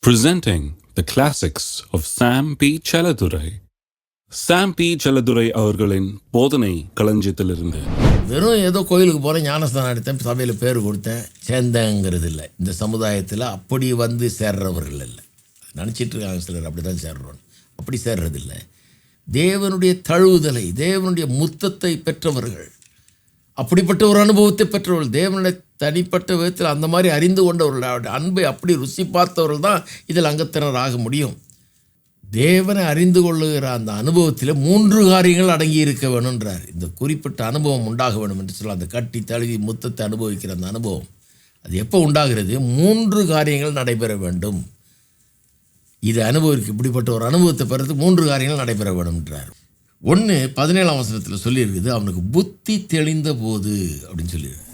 presenting the classics of Sam P. Chaladurai. Sam P. Chaladurai அவர்களின் போதனை களஞ்சியத்திலிருந்து. வெறும் ஏதோ கோயிலுக்கு போகிறேன், ஞானஸ்தானம் எடுத்தேன், சபையில் பேர் கொடுத்தேன், சேர்ந்தேங்கிறது இல்லை. இந்த சமுதாயத்தில் அப்படி வந்து சேர்றவர்கள் இல்லை. நினச்சிட்டு இருக்காங்க சிலர் அப்படி தான் சேர்றோன்னு. அப்படி சேர்றதில்லை. தேவனுடைய தழுவுதலை, தேவனுடைய முத்தத்தை பெற்றவர்கள், அப்படிப்பட்ட ஒரு அனுபவத்தை பெற்றவர்கள், தேவனுடைய தனிப்பட்ட விதத்தில் அந்த மாதிரி அறிந்து கொண்டவர்கள், அவருடைய அன்பை அப்படி ருசி பார்த்தவர்கள் தான் இதில் அங்கத்தினர் ஆக முடியும். தேவனை அறிந்து கொள்ளுகிற அந்த அனுபவத்தில் 3 காரியங்கள் அடங்கி இருக்க வேணுன்றார். இந்த குறிப்பிட்ட அனுபவம் உண்டாக வேணும் என்று சொல்ல, அந்த கட்டி தழுவி முத்தத்தை அனுபவிக்கிற அந்த அனுபவம் அது எப்போ உண்டாகிறது? 3 காரியங்கள் நடைபெற வேண்டும். இதை அனுபவிக்க, இப்படிப்பட்ட ஒரு அனுபவத்தை பெறதுக்கு 3 காரியங்கள் நடைபெற வேணும்ன்றார். 17ஆம் வசனத்தில் சொல்லியிருக்குது, அவனுக்கு புத்தி தெளிந்த போது அப்படின்னு சொல்லியிருக்கு.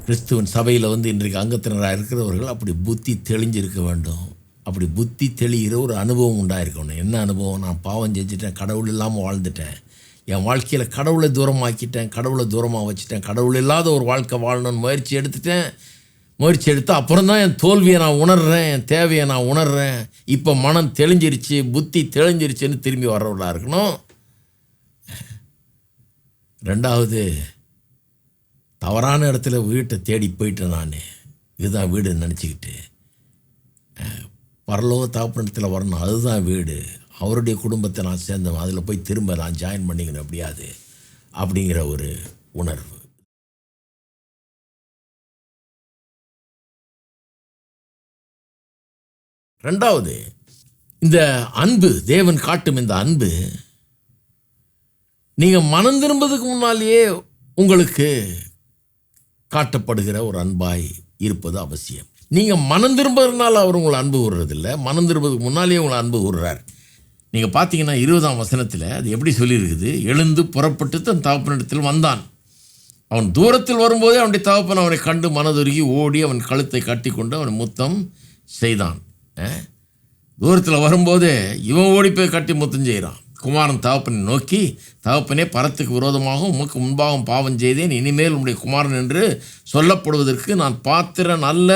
கிறிஸ்துவன் சபையில் இன்றைக்கு அங்கத்தினராக இருக்கிறவர்கள் அப்படி புத்தி தெளிஞ்சிருக்க வேண்டும். அப்படி புத்தி தெளிகிற ஒரு அனுபவம் உண்டாயிருக்கணும். என்ன அனுபவம்? நான் பாவம் செஞ்சுட்டேன், கடவுள் இல்லாமல் வாழ்ந்துட்டேன், என் வாழ்க்கையில் கடவுளை தூரமாக்கிட்டேன், கடவுளை தூரமாக வச்சுட்டேன், கடவுள் இல்லாத ஒரு வாழ்க்கை வாழணும்னு முயற்சி எடுத்து அப்புறம் தான் என் தோல்வியை நான் உணர்கிறேன், என் தேவையை நான் உணர்கிறேன், இப்போ மனம் தெளிஞ்சிருச்சு, புத்தி தெளிஞ்சிருச்சுன்னு திரும்பி வர்றவர்களாக இருக்கணும். 2வது, தவறான இடத்துல வீட்டை தேடி போயிட்டேன், நான் இதுதான் வீடுன்னு நினச்சிக்கிட்டு பரலோக தகப்பனிடத்தில் வரணும், அதுதான் வீடு, அவருடைய குடும்பத்தை நான் சேர்ந்தவன், அதில் போய் திரும்ப நான் ஜாயின் பண்ணிக்கணும் எப்படியாது அப்படிங்கிற ஒரு உணர்வு. ரெண்டாவது, இந்த அன்பு, தேவன் காட்டும் இந்த அன்பு நீங்கள் மனம் திரும்புவதுக்கு முன்னாலேயே உங்களுக்கு காட்டப்படுகிற ஒரு அன்பாய் இருப்பது அவசியம். நீங்கள் மனம் திரும்புறதுனால அவர் உங்களை அன்பு கூறுறதில்லை, மனம் திரும்புவதுக்கு முன்னாலேயே உங்களை அன்பு கூறுறார். நீங்கள் பார்த்தீங்கன்னா 20ஆம் வசனத்தில் அது எப்படி சொல்லியிருக்குது? எழுந்து புறப்பட்டு தன் தகப்பனிடத்தில் வந்தான். அவன் தூரத்தில் வரும்போதே அவனுடைய தகப்பன் அவனை கண்டு மனதுருகி ஓடி அவன் கழுத்தை கட்டி கொண்டு அவனை முத்தம் செய்தான். தூரத்தில் வரும்போதே இவன் ஓடி போய் கட்டி முத்தம் செய்கிறான். குமாரன் தகப்பனை நோக்கி, தகப்பனே, பரத்துக்கு விரோதமாக உமக்கு முன்பாக பாவம் செய்தேன், இனிமேல் உம்முடைய குமாரன் என்று சொல்லப்படுவதற்கு நான் பாத்திரன் அல்ல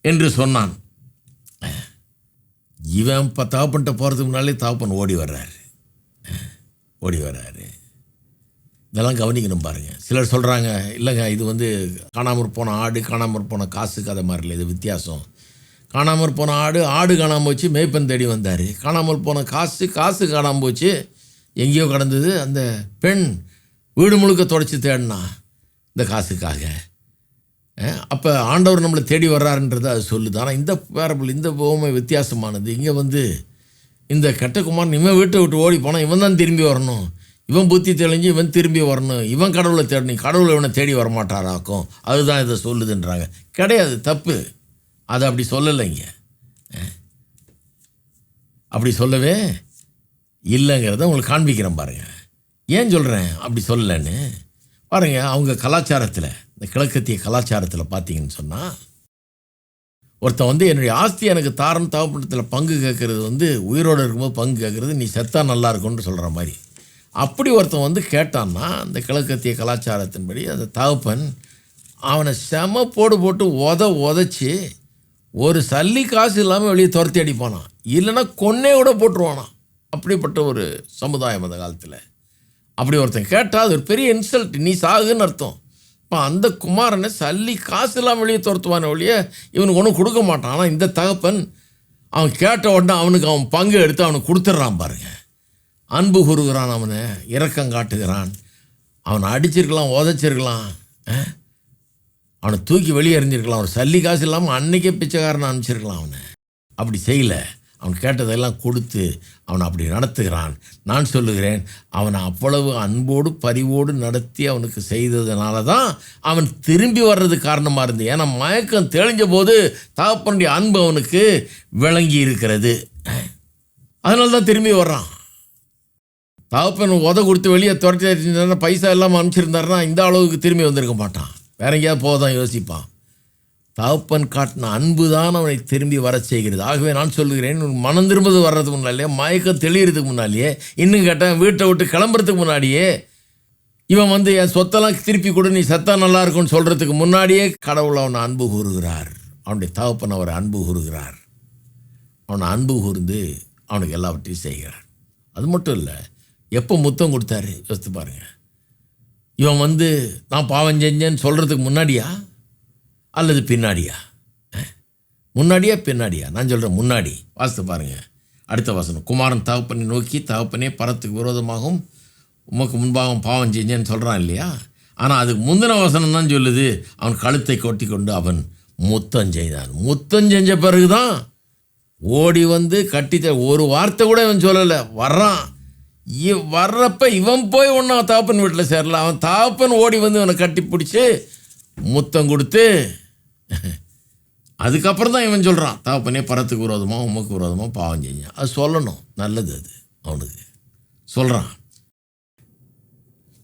என்று சொன்னான். இவன் இப்போ தகப்பன்கிட்ட போகிறதுக்கு முன்னாலே தகப்பன் ஓடி வர்றாரு. இதெல்லாம் கவனிக்கணும் பாருங்கள். சிலர் சொல்கிறாங்க, இல்லைங்க இது காணாமற் போன ஆடு, காணாமற் போன காசு கதை மாதிரி இல்லை, இது வித்தியாசம். காணாமற் போன ஆடு காணாமல் போச்சு, மேய்ப்பன் தேடி வந்தார். காணாமல் போன காசு காணாமல் போச்சு, எங்கேயோ கடந்தது. அந்த பெண் வீடு முழுக்க தொடச்சி தேடினா இந்த காசுக்காக. அப்போ ஆண்டவர் நம்மளை தேடி வர்றாருன்றதை அது சொல்லுது. ஆனால் இந்த பேரபிள், இந்த பொம்மை வித்தியாசமானது. இங்கே இந்த கெட்ட குமாரன் இவன் வீட்டை விட்டு ஓடி போனால் இவன் தான் திரும்பி வரணும், இவன் புத்தி தெளிஞ்சு இவன் திரும்பி வரணும், இவன் கடவுளை தேடணும், கடவுளை இவனை தேடி வரமாட்டாராக்கும், அதுதான் இதை சொல்லுதுன்றாங்க. கிடையாது, தப்பு. அதை அப்படி சொல்லலைங்க, அப்படி சொல்லவே இல்லைங்கிறத உங்களுக்கு காண்பிக்கிறேன் பாருங்கள். ஏன் சொல்கிறேன் அப்படி சொல்லலைன்னு பாருங்கள். அவங்க கலாச்சாரத்தில், இந்த கிழக்கத்திய கலாச்சாரத்தில் பார்த்தீங்கன்னு சொன்னால், ஒருத்தன் என்னுடைய ஆஸ்தி எனக்கு தாரன் தகப்பனத்தில் பங்கு கேட்குறது உயிரோடு இருக்கும்போது பங்கு கேட்குறது நீ செத்தா நல்லா இருக்கும்னு சொல்கிற மாதிரி. அப்படி ஒருத்தன் கேட்டான்னா, அந்த கிழக்கத்திய கலாச்சாரத்தின்படி அந்த தகப்பன் அவனை செம போட்டு உதச்சி ஒரு சல்லி காசு இல்லாமல் வெளியே துரத்தி அடிப்பானான், இல்லைன்னா கொன்னே விட போட்டுருவானான். அப்படிப்பட்ட ஒரு சமுதாயம் அந்த காலத்தில். அப்படி ஒருத்தன் கேட்டால் அது ஒரு பெரிய இன்சல்ட், நீ சாகுன்னு அர்த்தம். இப்போ அந்த குமாரனை சல்லி காசு இல்லாமல் வெளியே துரத்துவான ஒழிய இவனுக்கு ஒன்றும் கொடுக்க மாட்டான். ஆனால் இந்த தகப்பன் அவன் கேட்ட உடனே அவனுக்கு அவன் பங்கு எடுத்து அவனுக்கு கொடுத்துட்றான் பாருங்க. அன்பு கூறுகிறான், அவனை இரக்கம் காட்டுகிறான். அவனை அடிச்சிருக்கலாம், உதச்சிருக்கலாம், அவனை தூக்கி வெளியே எறிஞ்சிருக்கலாம், ஒரு சல்லி காசு இல்லாமல் அன்றைக்கே பிச்சைக்காரனை அனுப்பிச்சிருக்கலாம். அவனை அப்படி செய்யலை. அவன் கேட்டதெல்லாம் கொடுத்து அவனை அப்படி நடத்துகிறான். நான் சொல்லுகிறேன், அவனை அவ்வளவு அன்போடு பரிவோடு நடத்தி அவனுக்கு செய்ததுனால தான் அவன் திரும்பி வர்றது காரணமாக இருந்தது. ஏன்னா மயக்கம் தெளிஞ்ச போது தகப்பனுடைய அன்பு அவனுக்கு விளங்கி இருக்கிறது, அதனால தான் திரும்பி வர்றான். தகப்பன் கொடுத்து வெளியே துரட்டி பைசா இல்லாமல் அனுப்பிச்சிருந்தாருன்னா இந்த அளவுக்கு திரும்பி வந்திருக்க மாட்டான், வேற எங்கேயாவது போதான் யோசிப்பான். தகப்பன் காட்டின அன்பு தான் அவனை திரும்பி வர செய்கிறது. ஆகவே நான் சொல்லுகிறேன், மனம் திரும்பது வர்றதுக்கு முன்னாலேயே, மயக்கம் தெளிகிறதுக்கு முன்னாலேயே, இன்னும் கேட்டேன் வீட்டை விட்டு கிளம்புறதுக்கு முன்னாடியே, இவன் என் சொத்தெல்லாம் திருப்பி கொடு, நீ செத்தா நல்லா இருக்கும்னு சொல்கிறதுக்கு முன்னாடியே கடவுள் அவனை அன்பு கூறுகிறார். அவனுடைய தகப்பன் அவரை அன்பு கூறுகிறார். அவனை அன்பு கூர்ந்து அவனுக்கு எல்லாவற்றையும் செய்கிறார். அது மட்டும் இல்லை, எப்போ முத்தம் கொடுத்தாரு யோசித்து பாருங்க. இவன் நான் பாவம் செஞ்சேன்னு சொல்கிறதுக்கு முன்னாடியா அல்லது பின்னாடியா? முன்னாடியா பின்னாடியா? நான் சொல்கிறேன் முன்னாடி. வாசித்து பாருங்கள் அடுத்த வசனம். குமாரன் தகப்பனை நோக்கி, தகப்பனே பரத்துக்கு விரோதமாகவும் உமக்கு முன்பாகவும் பாவம் செஞ்சேன்னு சொல்கிறான் இல்லையா? ஆனால் அதுக்கு முந்தின வசனம் தான் சொல்லுது, அவன் கழுத்தை கொட்டி கொண்டு அவன் முத்தம் செய்தான். முத்தம் செஞ்ச பிறகு தான் ஓடி கட்டி ஒரு வார்த்தை கூட இவன் சொல்லலை. வர்றப்ப இவன் போய் ஒன்றா தகப்பன் வீட்டில் சேரல. அவன் தகப்பன் ஓடி இவனை கட்டி பிடிச்சி முத்தம் கொடுத்து அதுக்கப்புறம் தான் இவன் சொல்கிறான், தகப்பனே பரத்துக்கு விரோதமாக உமக்கு விரோதமாக பாவம் செஞ்சான். அது சொல்லணும், நல்லது அது அவனுக்கு சொல்கிறான்.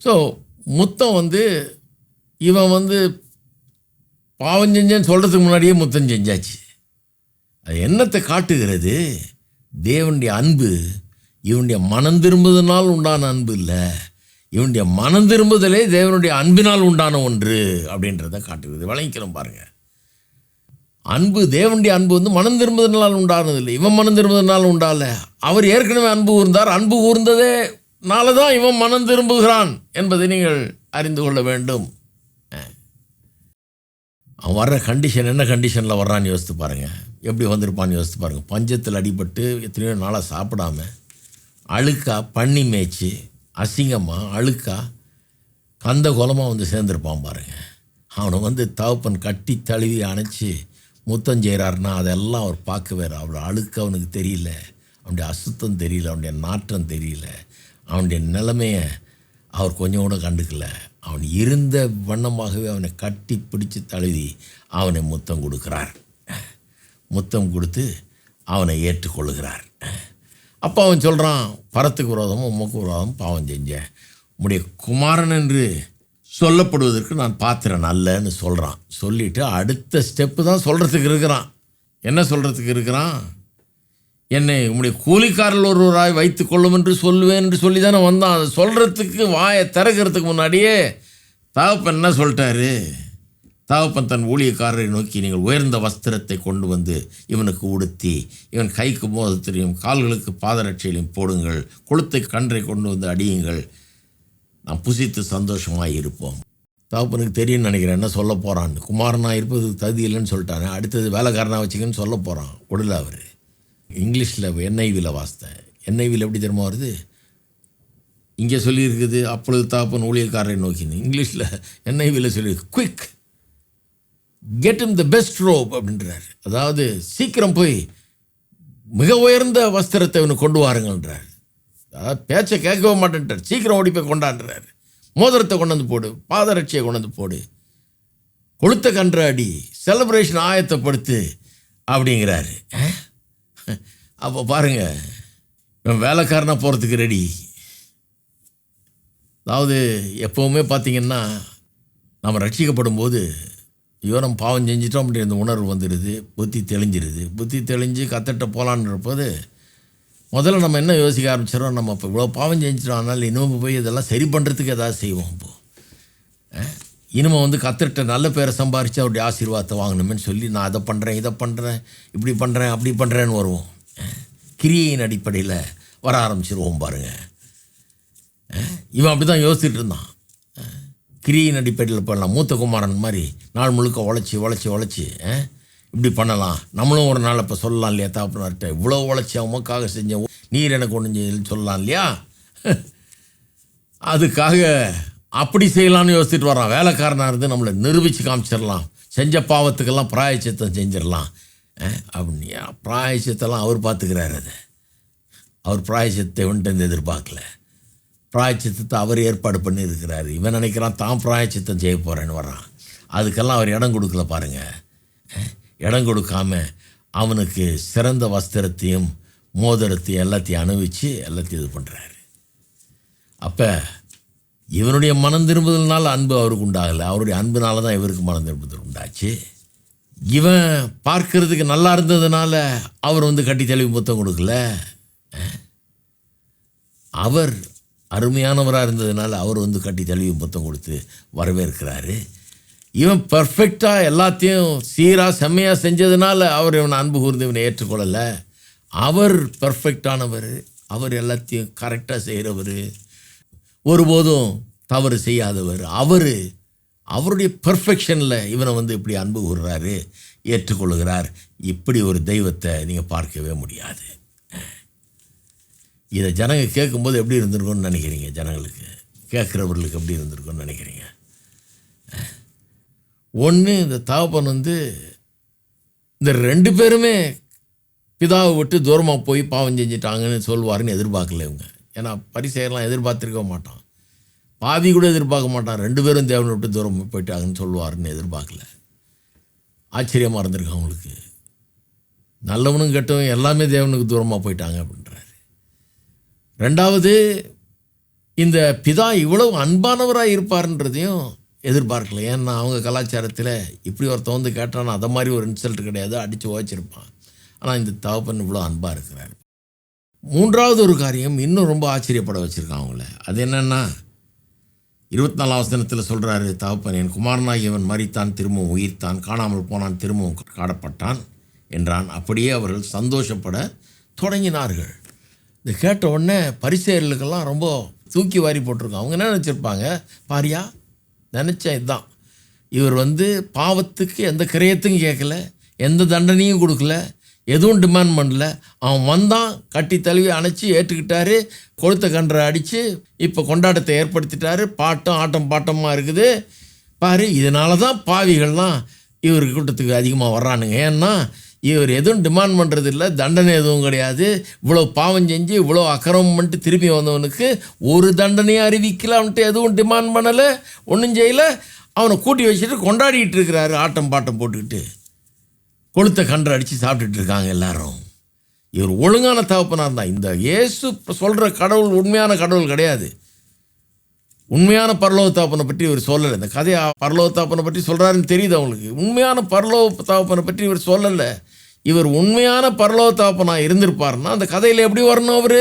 ஸோ முத்தம் இவன் பாவம் செஞ்சேன்னு சொல்கிறதுக்கு முன்னாடியே முத்தம் செஞ்சாச்சு. அது என்னத்தை காட்டுகிறது? தேவனுடைய அன்பு இவனுடைய மனம் திரும்புதனால் உண்டான அன்பு இல்லை, இவனுடைய மனம் திரும்புதலே தேவனுடைய அன்பினால் உண்டான ஒன்று அப்படின்றத காட்டுகிறது. விளங்கிக்கிறோம் பாருங்கள். அன்பு, தேவனுடைய அன்பு மனம் திரும்புதனால் உண்டானதில்லை, இவன் மனம் திரும்புதனால் உண்டால. அவர் ஏற்கனவே அன்பு கூர்ந்தார். அன்பு கூர்ந்ததேனால தான் இவன் மனம் திரும்புகிறான் என்பதை நீங்கள் அறிந்து கொள்ள வேண்டும். அவன் வர்ற கண்டிஷன் என்ன கண்டிஷனில் வர்றான்னு யோசித்து பாருங்கள். எப்படி வந்திருப்பான்னு யோசித்து பாருங்கள். பஞ்சத்தில் அடிபட்டு எத்தனையோ நாளாக சாப்பிடாம அழுக்கா பண்ணி மேய்ச்சி அசிங்கமாக அழுக்கா கந்த கோலமாக சேர்ந்துருப்பான் பாருங்கள். அவனை தகப்பன் கட்டி தழுவி அணைச்சி முத்தம் செய்கிறாருன்னா அதெல்லாம் அவர் பார்க்கவே. அவ்வளோ அழுக்கு அவனுக்கு தெரியல, அவனுடைய அசுத்தம் தெரியல, அவனுடைய நாற்றம் தெரியல, அவனுடைய நிலைமையை அவர் கொஞ்சம் கூட கண்டுக்கல. அவன் இருந்த வண்ணமாகவே அவனை கட்டி பிடிச்சி தழுவி அவனை முத்தம் கொடுக்குறார். முத்தம் கொடுத்து அவனை ஏற்றுக்கொள்கிறார். அப்போ அவன் சொல்கிறான், பரத்துக்கு விரோதமும் உமக்கு விரோதமும் பாவம் செஞ்சேன், உம்முடைய குமாரன் என்று சொல்லப்படுவதற்கு நான் பாத்திரன் அல்லன்னு சொல்கிறான். சொல்லிவிட்டு அடுத்த ஸ்டெப்பு தான் சொல்கிறதுக்கு இருக்கிறான். என்ன சொல்கிறதுக்கு இருக்கிறான்? என்னை உம்முடைய கூலிக்காரர்கள் ஒருவராய் வைத்து கொள்ளும் என்று சொல்லுவேன் என்று சொல்லி தானே வந்தான். அதை சொல்கிறதுக்கு வாயை திறக்கிறதுக்கு முன்னாடியே தகப்பன் என்ன சொல்லிட்டாரு? தகப்பன் தன் ஊழியக்காரரை நோக்கி, நீங்கள் உயர்ந்த வஸ்திரத்தை கொண்டு இவனுக்கு உடுத்தி இவன் கைக்கு மோதிரத்தையும் கால்களுக்கு பாதரட்சையிலையும் போடுங்கள், கொளுத்தை கன்றை கொண்டு அடியுங்கள், நாம் புசித்து சந்தோஷமாக இருப்போம். தகப்பனுக்கு தெரியும்னு நினைக்கிறேன் என்ன சொல்ல போகிறான்னு. குமாரனாக இருப்பதுக்கு தகுதி இல்லைன்னு சொல்லிட்டானே, அடுத்தது வேலைக்காரனாக வச்சுக்கன்னு சொல்ல போகிறான். விடல அவர். இங்கிலீஷில் என்ஐவியில் வாசித்தேன். என்ஐவியில் எப்படி தெரியுமா வருது? இங்கே சொல்லியிருக்குது அப்பொழுது தகப்பன் ஊழியக்காரரை நோக்கின்னு. இங்கிலீஷில் என்ஐவியில் சொல்லியிருக்கு quick get him the best rope அப்படின்றார். அதாவது சீக்கிரம் போய் மிக உயர்ந்த வஸ்திரத்தை இவனுக்கு கொண்டு வாருங்கன்றார். அதாவது பேச்சை கேட்கவே மாட்டேன்ட்டார். சீக்கிரம் ஓடி போய் கொண்டாடுறாரு. மோதிரத்தை கொண்டு போடு, பாதரட்சியை கொண்டு போடு, கொளுத்த கன்ற அடி, செலிப்ரேஷன் ஆயத்தப்படுத்து அப்படிங்கிறாரு. அப்போ பாருங்கள், இவன் வேலைக்காரனாக போகிறதுக்கு ரெடி. அதாவது எப்போவுமே பார்த்திங்கன்னா நம்ம ரட்சிக்கப்படும் போது ஐயோ நம்ம பாவம் செஞ்சிட்டோம் அப்படின்ற இந்த உணர்வு வந்துடுது, புத்தி தெளிஞ்சிருது. புத்தி தெளிஞ்சு கத்தட்ட போகலான்றப்போது முதல்ல நம்ம என்ன யோசிக்க ஆரம்பிச்சிடறோம், நம்ம இப்போ இவ்வளோ பாவம் செஞ்சிட்டோம், அதனால் இன்னும் போய் இதெல்லாம் சரி பண்ணுறதுக்கு எதாவது செய்வோம். இப்போது இனிமே கத்தட்ட நல்ல பேரை சம்பாரித்து அவருடைய ஆசீர்வாதத்தை வாங்கணுமேன்னு சொல்லி நான் அதை பண்ணுறேன், இதை பண்ணுறேன், இப்படி பண்ணுறேன், அப்படி பண்ணுறேன்னு வருவோம். கிரியையின் அடிப்படையில் வர ஆரம்பிச்சிருவோம் பாருங்கள். இவன் அப்படி தான் யோசிச்சுட்டு இருந்தான். கிரியின் அடிப்படையில் பண்ணலாம். மூத்த குமாரன் மாதிரி நாள் முழுக்க உழைச்சி இப்படி பண்ணலாம், நம்மளும் ஒரு நாள் இப்போ சொல்லலாம் இல்லையா? தாப்புனார்கிட்ட இவ்வளோ உழைச்சி அவனுக்காக செஞ்ச நீர் எனக்கு ஒன்று செய்யலன்னு சொல்லலாம் இல்லையா? அதுக்காக அப்படி செய்யலான்னு யோசிச்சுட்டு வரான். வேலைக்காரனாக இருந்து நம்மளை நிரூபித்து காமிச்சிடலாம், செஞ்ச பாவத்துக்கெல்லாம் பிராயச்சித்தம் செஞ்சிடலாம் அப்படின்னா. பிராயச்சித்தெல்லாம் அவர் பார்த்துக்கிறார். அதை அவர் பிராயச்சித்தை வந்துட்டு எதிர்பார்க்கல. பிராயச்சித்தத்தை அவர் ஏற்பாடு பண்ணியிருக்கிறாரு. இவன் நினைக்கிறான் தான் பிராயச்சித்தம் செய்ய போகிறேன்னு வரான். அதுக்கெல்லாம் அவர் இடம் கொடுக்கல பாருங்கள். இடம் கொடுக்காம அவனுக்கு சிறந்த வஸ்திரத்தையும் மோதிரத்தையும் எல்லாத்தையும் அனுபவித்து எல்லாத்தையும் இது பண்ணுறாரு. அப்போ இவனுடைய மனம் திரும்புதல்னால அன்பு அவருக்கு உண்டாகலை, அவருடைய அன்புனால தான் இவருக்கு மனம் திரும்புதல் உண்டாச்சு. இவன் பார்க்கறதுக்கு நல்லா இருந்ததுனால அவர் கட்டி தெளிவு புத்தம் கொடுக்கல. அவர் அருமையானவராக இருந்ததுனால அவர் கட்டி தெளிவு புத்தம் கொடுத்து வரவேற்கிறாரு. இவன் பர்ஃபெக்டாக எல்லாத்தையும் சீராக செம்மையாக செஞ்சதுனால அவர் இவனை அன்பு கூர்ந்து இவனை ஏற்றுக்கொள்ளலை. அவர் பெர்ஃபெக்டானவர், அவர் எல்லாத்தையும் கரெக்டாக செய்கிறவர், ஒருபோதும் தவறு செய்யாதவர். அவருடைய பெர்ஃபெக்ஷனில் இவனை இப்படி அன்பு கூறுறாரு, ஏற்றுக்கொள்கிறார். இப்படி ஒரு தெய்வத்தை நீங்கள் பார்க்கவே முடியாது. இதை ஜனங்க கேட்கும்போது எப்படி இருந்திருக்கும்னு நினைக்கிறீங்க? ஜனங்களுக்கு கேட்குறவர்களுக்கு எப்படி இருந்திருக்கும்னு நினைக்கிறீங்க? ஒன்று, இந்த தகப்பன் இந்த 2 பேருமே பிதாவை விட்டு தூரமாக போய் பாவம் செஞ்சிட்டாங்கன்னு சொல்லுவாருன்னு எதிர்பார்க்கல இவங்க. ஏன்னா பரிசேயர்லாம் எதிர்பார்த்துருக்க மாட்டான், பாவி கூட எதிர்பார்க்க மாட்டான். 2 பேரும் தேவனை விட்டு தூரம் போயிட்டாங்கன்னு சொல்லுவாருன்னு எதிர்பார்க்கல. ஆச்சரியமாக இருந்திருக்கு அவங்களுக்கு. நல்லவனும் கெட்டவன் எல்லாமே தேவனுக்கு தூரமாக போயிட்டாங்க அப்படின்றாரு. 2வது, இந்த பிதா இவ்வளவு அன்பானவராக இருப்பார்ன்றதையும் எதிர்பார்க்கல. ஏன்னா அவங்க கலாச்சாரத்தில் இப்படி ஒருத்தன் கேட்டானா அதை மாதிரி ஒரு இன்சல்ட் கிடையாது, அடித்து உழைச்சிருப்பான். ஆனால் இந்த தகப்பன் இவ்வளோ அன்பாக இருக்கிறார். 3வது ஒரு காரியம் இன்னும் ரொம்ப ஆச்சரியப்பட வச்சுருக்கான் அவங்கள. அது என்னென்னா 24ஆம் வசனத்தில் சொல்கிறாரு, தகப்பன் என் குமாரனாகியவன் மரித்தான், திரும்பவும் உயிர்த்தான், காணாமல் போனான், திரும்பவும் காணப்பட்டான் என்றான். அப்படியே அவர்கள் சந்தோஷப்பட தொடங்கினார்கள். இது கேட்ட உடனே பரிசேயர்களுக்கெல்லாம் ரொம்ப தூக்கி வாரி போட்டிருக்காங்க. அவங்க என்ன நினச்சிருப்பாங்க? பாரியா, நினச்சேன் இதுதான், இவர் பாவத்துக்கு எந்த கிரயத்தையும் கேட்கல, எந்த தண்டனையும் கொடுக்கல, எதுவும் டிமாண்ட் பண்ணல. அவன் வந்தான், கட்டி தழுவி அணைச்சி ஏற்றுக்கிட்டாரு, கொளுத்த கன்றை அடித்து இப்போ கொண்டாட்டத்தை ஏற்படுத்திட்டாரு, பாட்டம் ஆட்டம் பாட்டமாக இருக்குது பாரு. இதனால தான் பாவிகள்லாம் இவர் கூட்டத்துக்கு அதிகமாக வர்றானுங்க. ஏன்னா இவர் எதுவும் டிமாண்ட் பண்ணுறது இல்லை, தண்டனை எதுவும் கிடையாது. இவ்வளோ பாவம் செஞ்சு இவ்வளோ அக்கிரமம் பண்ணிட்டு திரும்பி வந்தவனுக்கு ஒரு தண்டனையும் அறிவிக்கல, அவன்கிட்ட எதுவும் டிமாண்ட் பண்ணலை, ஒன்றும் செய்யலை. அவனை கூட்டி வச்சுட்டு கொண்டாடிட்டு இருக்கிறாரு, ஆட்டம் பாட்டம் போட்டுக்கிட்டு கொளுத்த கன்றை அடித்து சாப்பிட்டுட்டு இருக்காங்க எல்லாரும். இவர் ஒழுங்கான தகப்பனாக இருந்தால், இந்த இயேசு சொல்கிற கடவுள் உண்மையான கடவுள் கிடையாது. உண்மையான பரலோக தகப்பனை பற்றி இவர் சொல்லலை. இந்த கதையை பரலோக தகப்பனை பற்றி சொல்கிறாருன்னு தெரியுது அவங்களுக்கு. உண்மையான பரலோக தகப்பனை பற்றி இவர் சொல்லலை. இவர் உண்மையான பரலோக தகப்பனாக இருந்திருப்பாருன்னா அந்த கதையில் எப்படி வரணும்? அவர்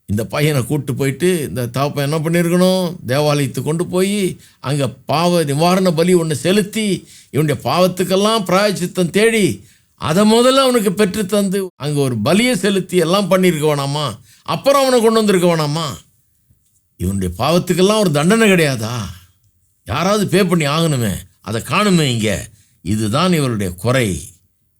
இந்த பையனை கூப்பிட்டு போயிட்டு இந்த தகப்பன் என்ன பண்ணியிருக்கணும்? தேவாலயத்துக்கு கொண்டு போய் அங்கே பாவ நிவாரண பலி ஒன்று செலுத்தி இவனுடைய பாவத்துக்கெல்லாம் பிராயச்சித்தம் தேடி அதை முதல்ல அவனுக்கு பெற்று தந்து அங்கே ஒரு பலியை செலுத்தி எல்லாம் பண்ணியிருக்க வேணாமா? அப்புறம் அவனை கொண்டு வந்திருக்க வேணாமா? இவனுடைய பாவத்துக்கெல்லாம் ஒரு தண்டனை கிடையாதா? யாராவது பே பண்ணி ஆகணுமே, அதை காணுமே இங்கே. இதுதான் இவருடைய குறை,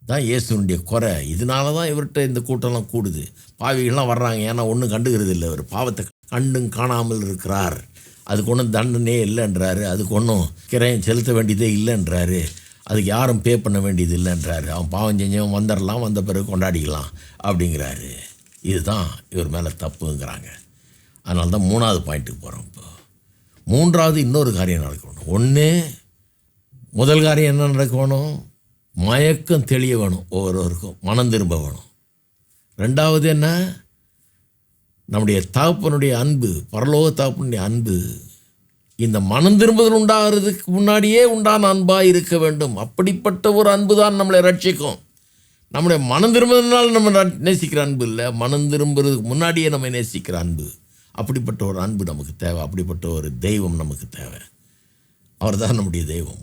தான் இயேசுனுடைய குறை. இதனால தான் இவர்கிட்ட இந்த கூட்டம்லாம் கூடுது. பாவிகள்லாம் வர்றாங்க, ஏன்னா ஒன்றும் கண்டுக்கிறது இல்லை. அவர் பாவத்தை கண்டும் காணாமல் இருக்கிறார், அதுக்கு ஒன்றும் தண்டனையே இல்லைன்றாரு, அதுக்கு ஒன்றும் கிரயம் செலுத்த வேண்டியதே இல்லைன்றாரு, அதுக்கு யாரும் பே பண்ண வேண்டியது இல்லைன்றாரு. அவன் பாவம் செஞ்சவன் வந்துடலாம், வந்த பிறகு கொண்டாடிக்கலாம் அப்படிங்கிறாரு. இதுதான் இவர் மேலே தப்புங்கிறாங்க. அதனால தான் 3வது பாயிண்ட்டுக்கு போகிறோம். இப்போ 3வது இன்னொரு காரியம் நடக்கணும். ஒன்று, முதல் காரியம் என்ன நடக்கணும்? மயக்கம் தெளிய வேணும், ஒவ்வொருவருக்கும் மனம் திரும்ப வேணும். 2வது என்ன? நம்முடைய தகப்பனுடைய அன்பு, பரலோக தகப்பனுடைய அன்பு இந்த மனம் திரும்புதல் உண்டாகிறதுக்கு முன்னாடியே உண்டான அன்பாக இருக்க வேண்டும். அப்படிப்பட்ட ஒரு அன்பு தான் நம்மளை ரட்சிக்கும். நம்முடைய மனம் திரும்புதனால் நம்ம நேசிக்கிற அன்பு இல்லை, மனம் திரும்புறதுக்கு முன்னாடியே நம்ம நேசிக்கிற அன்பு. அப்படிப்பட்ட ஒரு அன்பு நமக்கு தேவை. அப்படிப்பட்ட ஒரு தெய்வம் நமக்கு தேவை. அவர் தான் நம்முடைய தெய்வம்.